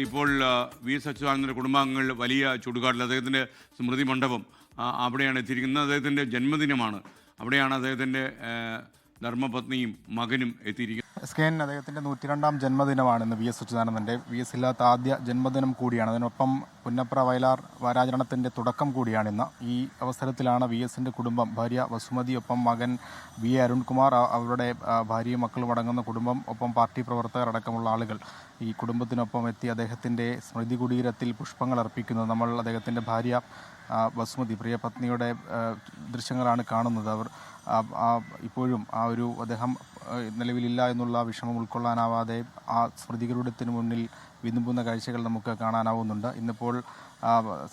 ഇപ്പോൾ V S അച്യുതാനന്ദൻ്റെ കുടുംബാംഗങ്ങൾ വലിയ ചുടുകാട്ടിൽ അദ്ദേഹത്തിൻ്റെ സ്മൃതി മണ്ഡപം അവിടെയാണ് എത്തിയിരിക്കുന്നത്. അദ്ദേഹത്തിൻ്റെ ജന്മദിനമാണ്. അവിടെയാണ് അദ്ദേഹത്തിൻ്റെ ധർമ്മപത്നിയും മകനും എത്തിയിരിക്കുന്നത്. SKN അദ്ദേഹത്തിൻ്റെ 102ാം ജന്മദിനമാണ് ഇന്ന് വി എസ് അച്യുതാനന്ദൻ്റെ. വി എസ് ഇല്ലാത്ത ആദ്യ ജന്മദിനം കൂടിയാണ്. അതിനൊപ്പം പുന്നപ്ര വയലാർ വാരാചരണത്തിൻ്റെ തുടക്കം കൂടിയാണിന്ന്. ഈ അവസരത്തിലാണ് വി എസിൻ്റെ കുടുംബം, ഭാര്യ വസുമതി, ഒപ്പം മകൻ വി എ അരുൺകുമാർ, അവരുടെ ഭാര്യയും മക്കളും അടങ്ങുന്ന കുടുംബം, ഒപ്പം പാർട്ടി പ്രവർത്തകർ അടക്കമുള്ള ആളുകൾ ഈ കുടുംബത്തിനൊപ്പം എത്തി അദ്ദേഹത്തിൻ്റെ സ്മൃതി കുടീരത്തിൽ പുഷ്പങ്ങൾ അർപ്പിക്കുന്നത്. നമ്മൾ അദ്ദേഹത്തിൻ്റെ ഭാര്യ വസുമതി, പ്രിയ പത്നിയുടെ ദൃശ്യങ്ങളാണ് കാണുന്നത്. അവർ ഇപ്പോഴും ആ ഒരു അദ്ദേഹം നിലവിലില്ല എന്നുള്ള വിഷമം ഉൾക്കൊള്ളാനാവാതെ ആ സ്മൃതികുടീരത്തിന് മുന്നിൽ വിതുമ്പുന്ന കാഴ്ചകൾ നമുക്ക് കാണാനാവുന്നുണ്ട്. ഇന്നിപ്പോൾ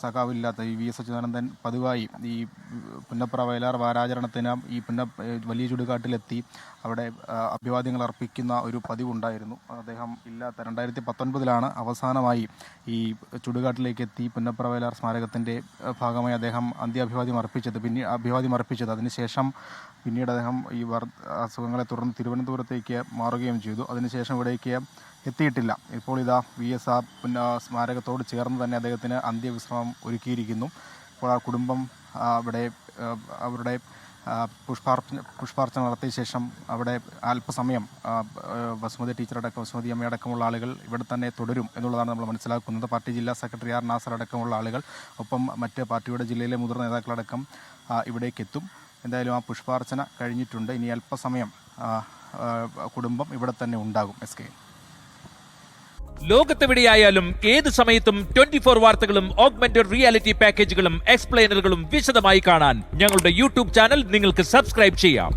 സഖാവില്ലാത്ത ഈ വി എസ് അച്യുതാനന്ദൻ പതിവായി ഈ പുന്നപ്ര വയലാർ വാരാചരണത്തിന് ഈ വലിയ ചുടുകാട്ടിലെത്തി അവിടെ അഭിവാദ്യങ്ങൾ അർപ്പിക്കുന്ന ഒരു പതിവുണ്ടായിരുന്നു. അദ്ദേഹം ഇല്ലാത്ത 2019 അവസാനമായി ഈ ചുടുകാട്ടിലേക്ക് എത്തി പുന്നപ്ര വയലാർ സ്മാരകത്തിൻ്റെ ഭാഗമായി അദ്ദേഹം അന്ത്യാഭിവാദ്യം അർപ്പിച്ചത്. അതിനുശേഷം പിന്നീട് അദ്ദേഹം ഈ അസുഖങ്ങളെ തുടർന്ന് തിരുവനന്തപുരത്തേക്ക് മാറുകയും ചെയ്തു. അതിനുശേഷം ഇവിടേക്ക് എത്തിയിട്ടില്ല. ഇപ്പോൾ ഇതാ വി എസ് സ്മാരകത്തോട് ചേർന്ന് തന്നെ അദ്ദേഹത്തിന് അന്ത്യവിശ്രമം ഒരുക്കിയിരിക്കുന്നു. ഇപ്പോൾ ആ കുടുംബം അവിടെ അവരുടെ പുഷ്പാർച്ചന നടത്തിയ ശേഷം അവിടെ അല്പസമയം വസുമതി അമ്മയടക്കമുള്ള ആളുകൾ ഇവിടെ തന്നെ തുടരും എന്നുള്ളതാണ് നമ്മൾ മനസ്സിലാക്കുന്നത്. പാർട്ടി ജില്ലാ സെക്രട്ടറി ആർ നാസർ അടക്കമുള്ള ആളുകൾ, ഒപ്പം മറ്റ് പാർട്ടിയുടെ ജില്ലയിലെ മുതിർന്ന നേതാക്കളടക്കം ഇവിടേക്ക് എത്തും. എന്തായാലും ആ പുഷ്പാർച്ചന കഴിഞ്ഞിട്ടുണ്ട്. ഇനി അല്പസമയം കുടുംബം ഇവിടെ തന്നെ ഉണ്ടാകും. ലോകത്തെവിടെയായാലും ഏത് സമയത്തും 24 വാർത്തകളും ഓഗ്മെന്റഡ് റിയാലിറ്റി പാക്കേജുകളും എക്സ്പ്ലെയിനറുകളും വിശദമായി കാണാൻ ഞങ്ങളുടെ യൂട്യൂബ് ചാനൽ നിങ്ങൾക്ക് സബ്സ്ക്രൈബ് ചെയ്യാം.